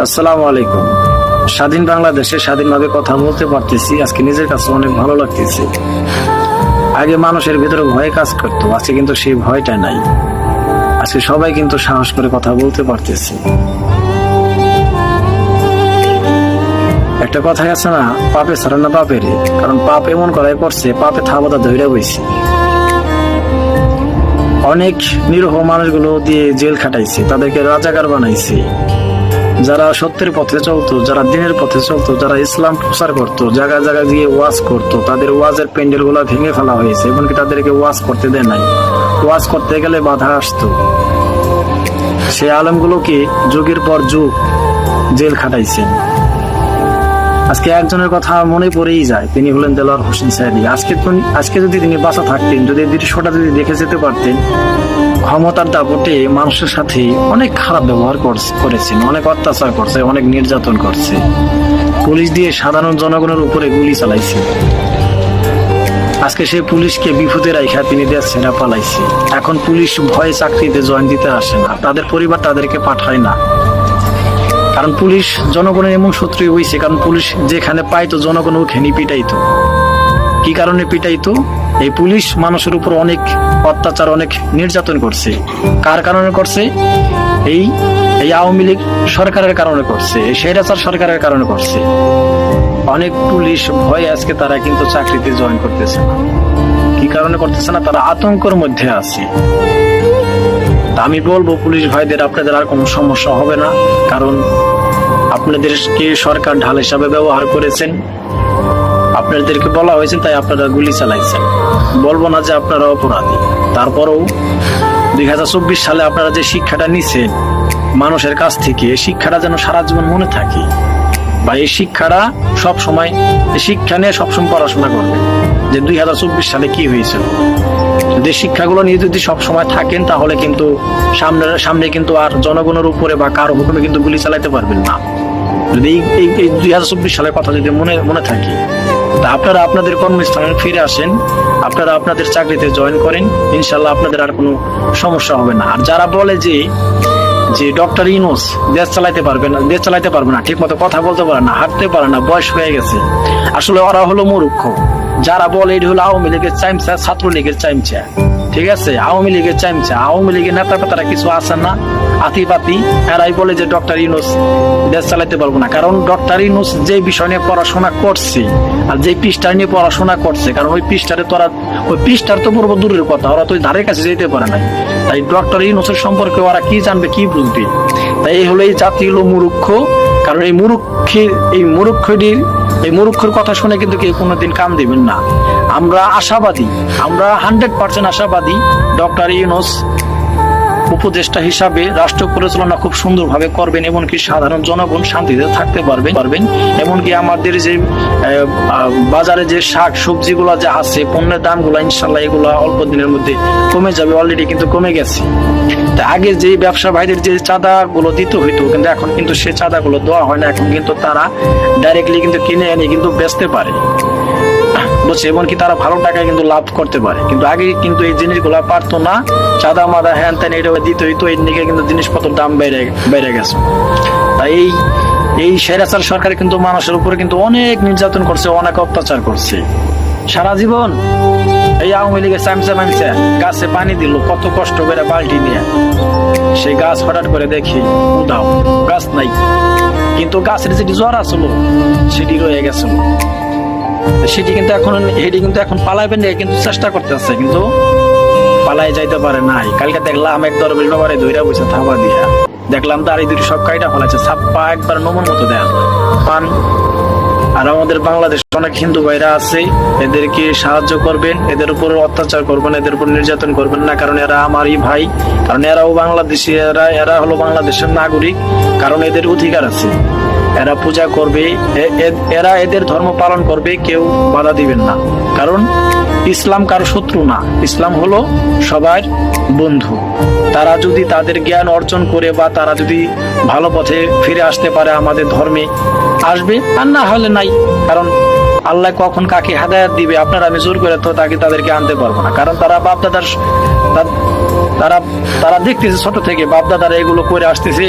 আসসালামু আলাইকুম। স্বাধীন বাংলাদেশে স্বাধীনভাবে কথা বলতে পারতেছি, আজকে নিজের কাছে অনেক ভালো লাগতেছে। আগে মানুষের ভিতরে ভয় কাজ করতো, আজকে কিন্তু সেই ভয়টা নাই। আজকে সবাই কিন্তু সাহস করে কথা বলতে পারতেছে। একটা কথাই আছে না, পাপে ছাড়া না বাপেরে, কারণ পাপ এমন করাই করছে, পাপে থাবতা ধরে বইছে। অনেক নিরীহ মানুষগুলো দিয়ে জেল খাটাইছে, তাদেরকে রাজাকার বানাইছে। যারা সত্যের পথে চলতো, যারা দিনের পথে চলতো, যারা ইসলাম প্রচার করতো, জায়গা জায়গা গিয়ে ওয়াজ করতো, তাদের ওয়াজের প্যান্ডেল গুলা ভেঙে ফেলা হয়েছে। এমনকি তাদেরকে ওয়াজ করতে দেয় নাই, ওয়াজ করতে গেলে বাধা আসতো। সে আলেমগুলোকে যুগের পর যুগ জেল খাটাইছেন। আজকে একজনের কথা মনে পড়েই যায়, তিনি হলেন দেলোয়ার হোসেন সাঈদী। আজকে যদি তিনি বাঁচা থাকতেন, যদি দৃশ্যটা যদি দেখে যেতে পারতেন, ক্ষমতার দাপটে মানুষের সাথে অনেক খারাপ ব্যবহার করেছেন, অনেক অত্যাচার করছে, অনেক নির্যাতন করছে। পুলিশ দিয়ে সাধারণ জনগণের উপরে গুলি চালাইছে। আজকে সেই পুলিশকে বিপদে রাখা তিনি দেশ ছেড়ে পালাইছে। এখন পুলিশ ভয়ে চাকরিতে জয়েন দিতে আসে না, তাদের পরিবার তাদেরকে পাঠায় না। কারণ পুলিশ জনগণের এমন শত্রুই হয়েছে, কারণ পুলিশ যেখানে পাইতো জনগণ ওখানে পিটাইতো। কি কারণে পিটাইতো? এই পুলিশ মানুষের উপর অনেক অত্যাচার, অনেক নির্যাতন করছে। কার কারণে করছে? এই আওয়ামী লীগ সরকারের কারণে করছে, এই স্বৈরাচার সরকারের কারণে করছে। অনেক পুলিশ ভয়ে আজকে তারা কিন্তু চাকরিতে জয়েন করতেছে না। কি কারণে করতেছে না? তারা আতঙ্কের মধ্যে আছে। আমি বলবো পুলিশ ভাইদের, আপনাদের আর কোনো সমস্যা হবে না, কারণ আপনাদেরকে সরকার ঢাল হিসাবে ব্যবহার করেছেন। আপনাদেরকে বলা হয়েছে তাই আপনারা গুলি চালাইছেন। বলবো না যে আপনারা অপরাধী, তারপরেও 2024 সালে আপনারা যে শিক্ষাটা নিছেন মানুষের কাছ থেকে, এই শিক্ষাটা যেন সারা জীবন মনে থাকে। বা এই শিক্ষাটা সবসময়, এই শিক্ষা নিয়ে সবসময় পড়াশোনা করবেন যে 2024 সালে কি হয়েছিল। যদি শিক্ষাগুলো নিয়ে যদি সবসময় থাকেন, তাহলে কিন্তু সামনে কিন্তু আর জনগণের উপরে বা কারো হুকুমে কিন্তু গুলি চালাইতে পারবেন না। যদি এই 2024 সালের কথা যদি মনে থাকে, তা আপনারা আপনাদের কর্মস্থানে ফিরে আসেন, আপনারা আপনাদের চাকরিতে জয়েন করেন, ইনশাল্লাহ আপনাদের আর কোনো সমস্যা হবে না। আর যারা বলে যে ডক্টর ইউনূস দেশ চালাইতে পারবে না, ঠিক মতো কথা বলতে পারে না, হাঁটতে পারে না, বয়স হয়ে গেছে, আসলে ওরা হলো মূর্খ। যারা বলে এটি হলো আওয়ামী লীগের চামচা, ছাত্রলীগের চামচা, ঠিক আছে? আওয়ামী লীগের চামচা, আওয়ামী লীগের নেতা পেতারা কিছু আছে না, আতিপাতি, এরাই বলে যে ডক্টর ইউনূস দেশ চালাইতে পারবো না। কারণ ডক্টর ইউনূস যে বিষয় নিয়ে পড়াশোনা করছে আর যে পৃষ্ঠা নিয়ে পড়াশোনা করছে, কারণ ওই পৃষ্ঠার তো পুরো দূরের কথা, ওরা তো ধারের কাছে যেতে পারে নাই। তাই ডক্টর ইউনূসের সম্পর্কে ওরা কি জানবে, কি বুঝবে? তাই এই হলো, এই জাতি হলো মূর্খ। কারণ এই মূর্খের কথা শুনে কিন্তু কেউ কোনোদিন কাম দিবেন না। আমরা আশাবাদী, আমরা 100% আশাবাদী ডক্টর ইউনূস উপদেষ্টা হিসাবে রাষ্ট্র পরিচালনা খুব সুন্দরভাবে করবেন, এমনকি সাধারণ জনগণ শান্তিতে থাকতে পারবেন। এমনকি আমাদের যে বাজারে যে শাক সবজিগুলো যে আছে, পণ্যের দামগুলো ইনশাল্লাহ এগুলো অল্প দিনের মধ্যে কমে যাবে, অলরেডি কিন্তু কমে গেছে। আগে যে ব্যবসা ভাইদের যে চাঁদাগুলো দিতে হইতো, কিন্তু এখন কিন্তু সে চাঁদাগুলো দেওয়া হয় না। এখন কিন্তু তারা ডাইরেক্টলি কিন্তু কিনে এনে কিন্তু বেচতে পারে, বুঝছে? এমনকি তারা ভালো টাকায় কিন্তু লাভ করতে পারে। কিন্তু আগে কিন্তু এই জিনিসগুলো পারতো না, চাঁদা মাদা হ্যান ত্যান এটা দিতে হইতো, এর দিকে কিন্তু জিনিসপত্রের দাম বেড়ে গেছে। তাই এই স্বৈরাচার সরকার কিন্তু মানুষের উপরে কিন্তু অনেক নির্যাতন করছে, অনেক অত্যাচার করছে। সারা জীবন এই আওয়ামী লীগের চামচা গাছে পানি দিল, কত কষ্ট করে বালতি নিয়ে, সেই গাছ হঠাৎ করে দেখি উধাও, গাছ নাই। কিন্তু গাছের যেটি জ্বর আসলো সেটি রয়ে গেছিল, সেটি কিন্তু এখন পালাইবেন কিন্তু চেষ্টা করতেছে, কিন্তু পালাই যাইতে পারে নাই। কালকে দেখলাম এক দরবেশ বাবারে ধইরা বসে থাবা দিয়া, দেখলাম তার এই দুটি সব কাইটা ফেলাচ্ছে, ছাপ্পা একবার নমন মতো দেন পান। আর আমাদের বাংলাদেশ অনেক হিন্দু ভাইরা আছে, এদেরকে সাহায্য করবেন, এদের উপর অত্যাচার করবেন, এদের উপর নির্যাতন করবেন না, কারণ এরা আমারই ভাই, কারণ এরাও বাংলাদেশি, এরা হলো বাংলাদেশের নাগরিক, কারণ এদের অধিকার আছে। এরা পূজা করবে, এরা এদের ধর্ম পালন করবে, কেউ বাধা দিবেন না। কারণ ইসলাম কারো শত্রু না, ইসলাম হলো সবার বন্ধু। তারা যদি তাদের জ্ঞান অর্জন করে বা তারা যদি ভালো পথে ফিরে আসতে পারে, আমাদের ধর্মে আসবে, আর না হলে নাই। কারণ আল্লাহ কখন কাকে হেদায়েত দিবে, আপনারা আমি জোর করে তো তাদেরকে আনতে পারবো না। কারণ তারা বাপ দাদার তারা তারা দেখতেছে ছোট থেকে বাপ দাদারা এগুলো করে আসতেছে,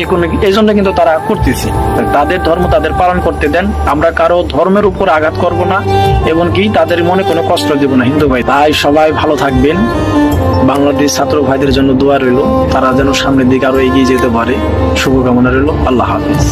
এই জন্য কিন্তু তারা করতেছে। তাদের ধর্ম তাদের পালন করতে দেন, আমরা কারো ধর্মের উপর আঘাত করব না, এবং কি তাদের মনে কোনো কষ্ট দেব না হিন্দু ভাই। তাই সবাই ভালো থাকবেন। বাংলাদেশ ছাত্র ভাইদের জন্য দোয়া রইল, তারা যেন সামনের দিকে আরো এগিয়ে যেতে পারে। শুভকামনা রইল। আল্লাহ হাফিজ।